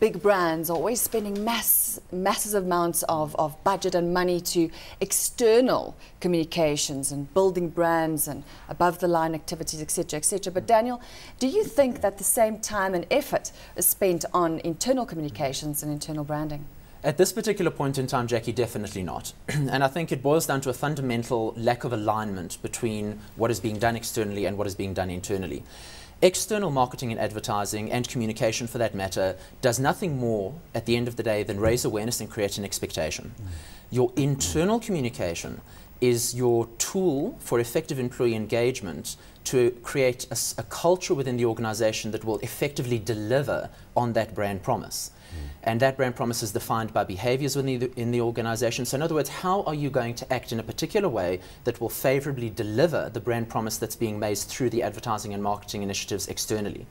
big brands are always spending massive amounts of budget and money to external communications and building brands and above-the-line activities, etc., etc. But Daniel, do you think that the same time and effort is spent on internal communications and internal branding? At this particular point in time, Jacqui, definitely not. And I think it boils down to a fundamental lack of alignment between what is being done externally and what is being done internally. External marketing and advertising, and communication for that matter, does nothing more at the end of the day than raise awareness and create an expectation. Your internal communication is your tool for effective employee engagement to create a culture within the organization that will effectively deliver on that brand promise. And that brand promise is defined by behaviors in the organization. So in other words, how are you going to act in a particular way that will favorably deliver the brand promise that's being made through the advertising and marketing initiatives externally?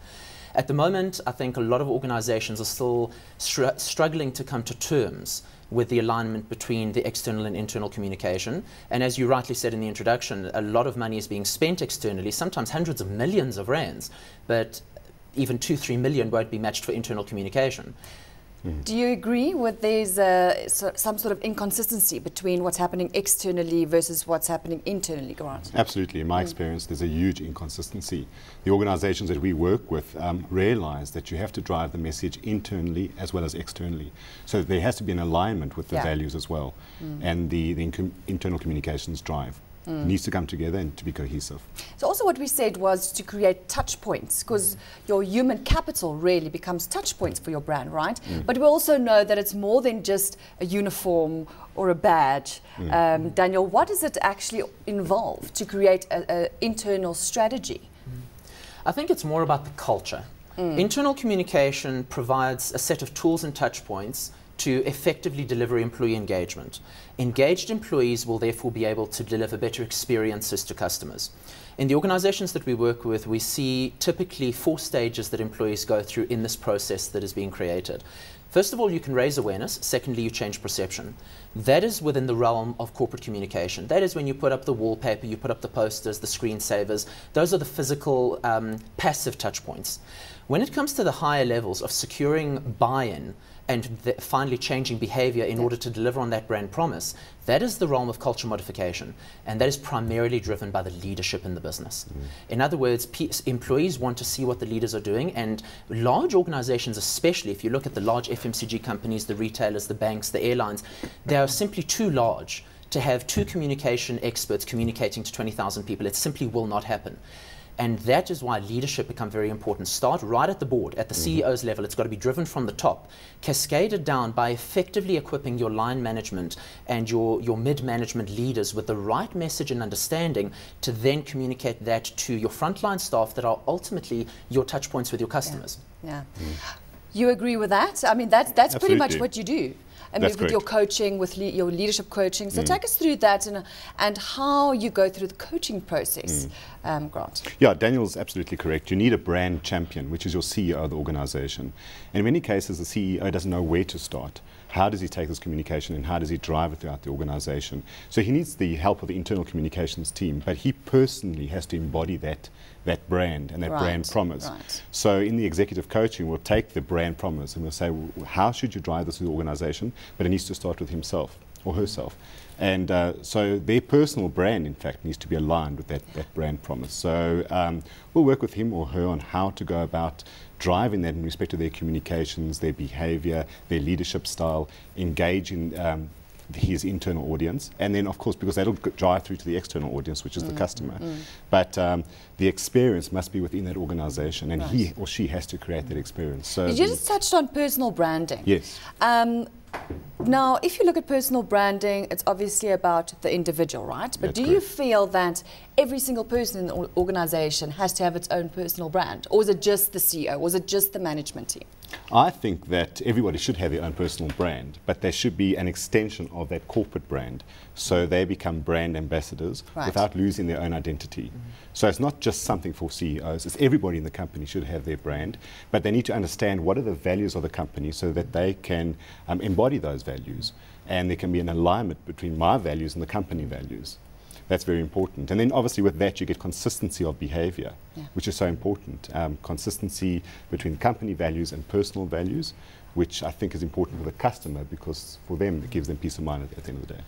At the moment, I think a lot of organizations are still struggling to come to terms with the alignment between the external and internal communication. And as you rightly said in the introduction, a lot of money is being spent externally, sometimes hundreds of millions of rands, but even 2-3 million won't be matched for internal communication. Do you agree with there's some sort of inconsistency between what's happening externally versus what's happening internally, Grant? Absolutely. In my experience, there's a huge inconsistency. The organizations that we work with realize that you have to drive the message internally as well as externally. So there has to be an alignment with the values as well, and the internal communications drive. It needs to come together and to be cohesive. So also what we said was to create touch points, because your human capital really becomes touch points for your brand, right? But we also know that it's more than just a uniform or a badge. Daniel, what does it actually involve to create an internal strategy? I think it's more about the culture. Internal communication provides a set of tools and touch points to effectively deliver employee engagement. Engaged employees will therefore be able to deliver better experiences to customers. In the organizations that we work with, we see typically 4 stages that employees go through in this process that is being created. First of all, you can raise awareness. Secondly, you change perception. That is within the realm of corporate communication. That is when you put up the wallpaper, you put up the posters, the screensavers. Those are the physical, passive touch points. When it comes to the higher levels of securing buy-in and finally changing behavior in order to deliver on that brand promise, that is the realm of culture modification, and that is primarily driven by the leadership in the business. In other words, employees want to see what the leaders are doing, and large organizations, especially if you look at the large FMCG companies, the retailers, the banks, the airlines, they are simply too large to have 2 communication experts communicating to 20,000 people. It simply will not happen. And that is why leadership becomes very important. Start right at the board, at the CEO's level. It's got to be driven from the top, cascaded down by effectively equipping your line management and your mid-management leaders with the right message and understanding to then communicate that to your frontline staff that are ultimately your touch points with your customers. You agree with that? I mean, that's pretty much what you do. I mean, with your coaching, with your leadership coaching. So take us through that and how you go through the coaching process, Grant. Yeah, Daniel's absolutely correct. You need a brand champion, which is your CEO of the organization. And in many cases, the CEO doesn't know where to start. How does he take this communication and how does he drive it throughout the organization? So he needs the help of the internal communications team, but he personally has to embody that brand and that brand promise. So in the executive coaching, we'll take the brand promise and we'll say, well, how should you drive this through the organization? But it needs to start with himself or herself. And so their personal brand, in fact, needs to be aligned with that brand promise. So we'll work with him or her on how to go about driving that in respect to their communications, their behavior, their leadership style, engage in his internal audience, and then of course, because that'll drive through to the external audience, which is the customer. But the experience must be within that organization, and he or she has to create that experience. So you just touched on personal branding. Yes. Now, if you look at personal branding, it's obviously about the individual, right? But do you feel that every single person in the organization has to have its own personal brand? Or is it just the CEO? Or is it just the management team? I think that everybody should have their own personal brand, but there should be an extension of that corporate brand, so they become brand ambassadors without losing their own identity. So it's not just something for CEOs, it's everybody in the company should have their brand, but they need to understand what are the values of the company so that they can embody those values, and there can be an alignment between my values and the company values. That's very important. And then obviously with that you get consistency of behavior, which is so important. Consistency between company values and personal values. which I think is important for the customer, because for them it gives them peace of mind at the end of the day.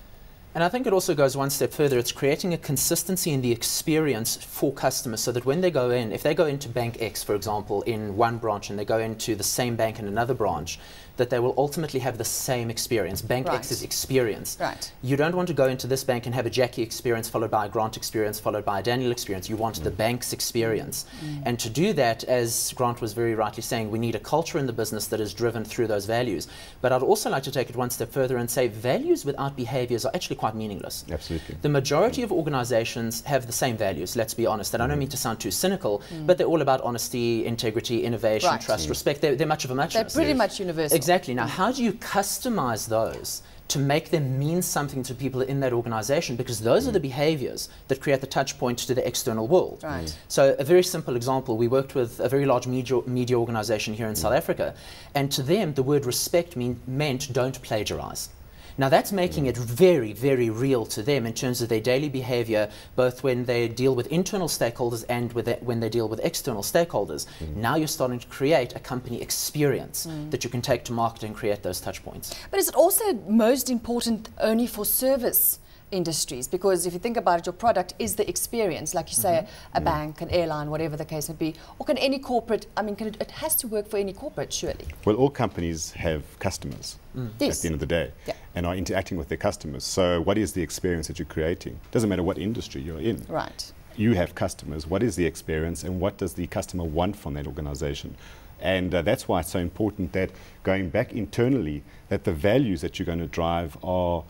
And I think it also goes one step further. It's creating a consistency in the experience for customers, so that when they go in, if they go into Bank X, for example, in one branch, and they go into the same bank in another branch, that they will ultimately have the same experience, Bank X's experience. Right. You don't want to go into this bank and have a Jacqui experience followed by a Grant experience followed by a Daniel experience. You want the bank's experience. And to do that, as Grant was very rightly saying, we need a culture in the business that is driven through those values. But I'd also like to take it one step further and say values without behaviors are actually quite meaningless. Absolutely. The majority of organizations have the same values, let's be honest. And I don't mean to sound too cynical, but they're all about honesty, integrity, innovation, trust, respect. They're much of a muchness. They're pretty much universal. Exactly. Now, how do you customize those to make them mean something to people in that organization? Because those are the behaviors that create the touch point to the external world. Right. So a very simple example, we worked with a very large media organization here in South Africa, and to them the word respect meant don't plagiarize. Now that's making it very, very real to them in terms of their daily behavior, both when they deal with internal stakeholders and when they deal with external stakeholders. Now you're starting to create a company experience that you can take to market and create those touch points. But is it also most important only for service industries? Because if you think about it, your product is the experience, like you say, a bank, an airline, whatever the case may be, or can any corporate, I mean, it has to work for any corporate, surely. Well, all companies have customers Yes. at the end of the day, and are interacting with their customers. So what is the experience that you're creating? Doesn't matter what industry you're in. Right. You have customers. What is the experience, and what does the customer want from that organization? And that's why it's so important that going back internally, that the values that you're going to drive are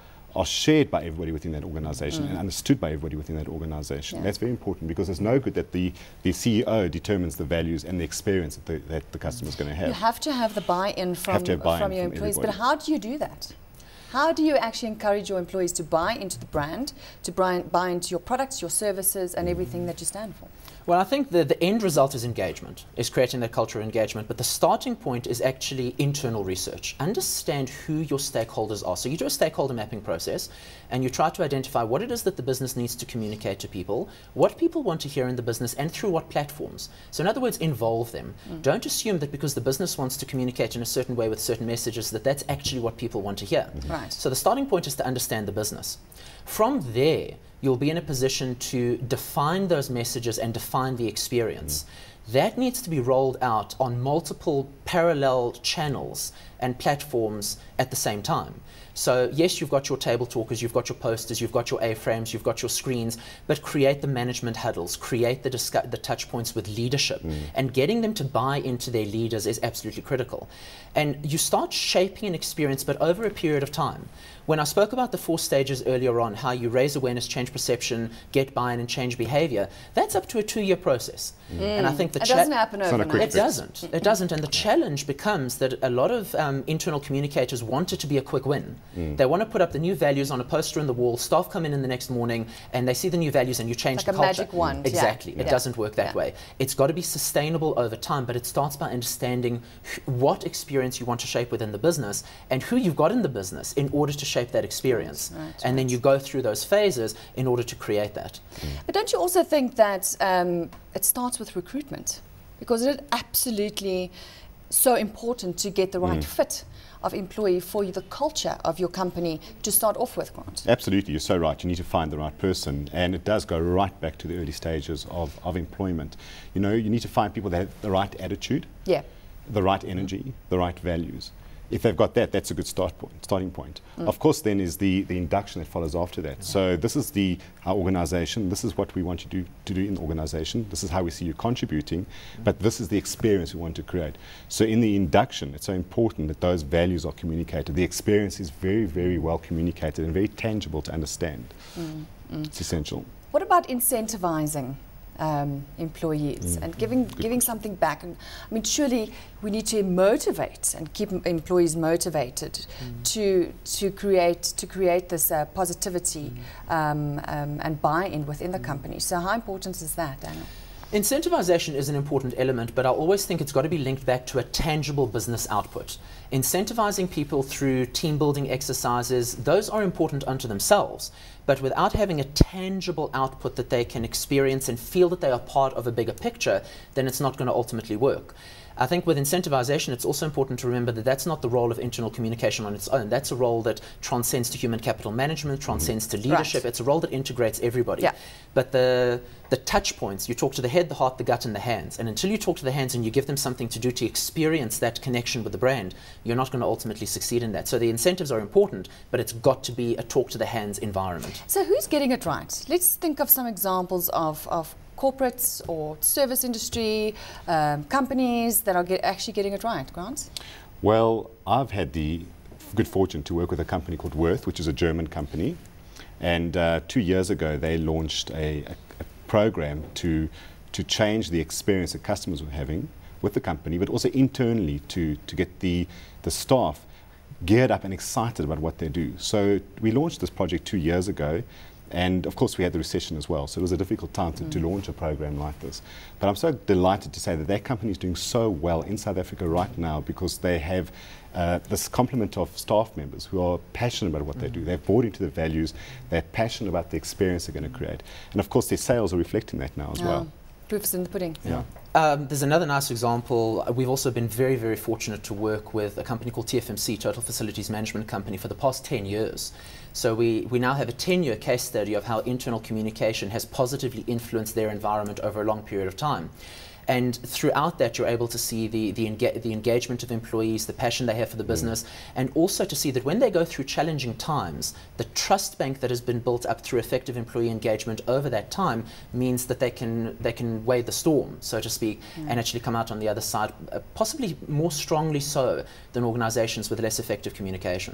shared by everybody within that organization and understood by everybody within that organization. That's very important, because it's no good that the CEO determines the values and the experience that the customer is going to have. You have to have the buy-in from your employees. But how do you do that? How do you actually encourage your employees to buy into the brand, to buy into your products, your services, and everything that you stand for? Well, I think the end result is engagement, is creating that culture of engagement, but the starting point is actually internal research. Understand who your stakeholders are. So you do a stakeholder mapping process, and you try to identify what it is that the business needs to communicate to people, what people want to hear in the business, and through what platforms. So in other words, involve them. Don't assume that because the business wants to communicate in a certain way with certain messages, that that's actually what people want to hear. Right. So the starting point is to understand the business. From there, you'll be in a position to define those messages and define the experience. That needs to be rolled out on multiple parallel channels and platforms at the same time. So yes, you've got your table talkers, you've got your posters, you've got your A-frames, you've got your screens, but create the management huddles, create the touch points with leadership, and getting them to buy into their leaders is absolutely critical. And you start shaping an experience, but over a period of time. When I spoke about the 4 stages earlier on, how you raise awareness, change perception, get buy-in, and change behavior, that's up to a 2-year process. And I think the it doesn't happen overnight. It doesn't. It doesn't. And the challenge becomes that a lot of internal communicators want it to be a quick win. They want to put up the new values on a poster on the wall, staff come in the next morning, and they see the new values, and you change like the culture. Like a magic wand. Exactly. It doesn't work that way. It's got to be sustainable over time, but it starts by understanding what experience you want to shape within the business and who you've got in the business in order to shape that experience. And then you go through those phases in order to create that. But don't you also think that it starts with recruitment? Because it is absolutely so important to get the right fit of employee for the culture of your company to start off with, Grant. Absolutely, you're so right. You need to find the right person, and it does go right back to the early stages of employment. You know, you need to find people that have the right attitude, the right energy, the right values. If they've got that, that's a good starting point. Of course, then is the induction that follows after that. So this is our organization. This is what we want you to do in the organization. This is how we see you contributing. But this is the experience we want to create. So in the induction, it's so important that those values are communicated. The experience is very, very well communicated and very tangible to understand. It's essential. What about incentivizing employees and giving something back? And I mean, surely we need to motivate and keep employees motivated to create this positivity and buy-in within the company. So how important is that, Daniel? Incentivization is an important element, but I always think it's got to be linked back to a tangible business output. Incentivizing people through team building exercises, those are important unto themselves, but without having a tangible output that they can experience and feel that they are part of a bigger picture, then it's not going to ultimately work. I think with incentivization, it's also important to remember that that's not the role of internal communication on its own. That's a role that transcends to human capital management, transcends to leadership. Right. It's a role that integrates everybody. Yeah. But the touch points, you talk to the head, the heart, the gut, and the hands. And until you talk to the hands and you give them something to do to experience that connection with the brand, you're not going to ultimately succeed in that. So the incentives are important, but it's got to be a talk to the hands environment. So who's getting it right? Let's think of some examples of corporates or service industry, companies that are actually getting it right. Grant? Well, I've had the good fortune to work with a company called Worth, which is a German company. And 2 years ago, they launched a program to change the experience that customers were having with the company, but also internally to get the staff geared up and excited about what they do. So we launched this project 2 years ago, and of course we had the recession as well, so it was a difficult time to launch a program like this. But I'm so delighted to say that their company is doing so well in South Africa right now because they have this complement of staff members who are passionate about what they do. They've bought into the values, they're passionate about the experience they're going to create. And of course their sales are reflecting that now as well. Proof's in the pudding. Yeah. There's another nice example. We've also been very, very fortunate to work with a company called TFMC, Total Facilities Management Company, for the past 10 years. So we now have a 10-year case study of how internal communication has positively influenced their environment over a long period of time. And throughout that, you're able to see the engagement of employees, the passion they have for the business, and also to see that when they go through challenging times, the trust bank that has been built up through effective employee engagement over that time means that they can weather the storm, so to speak, and actually come out on the other side, possibly more strongly so than organizations with less effective communication.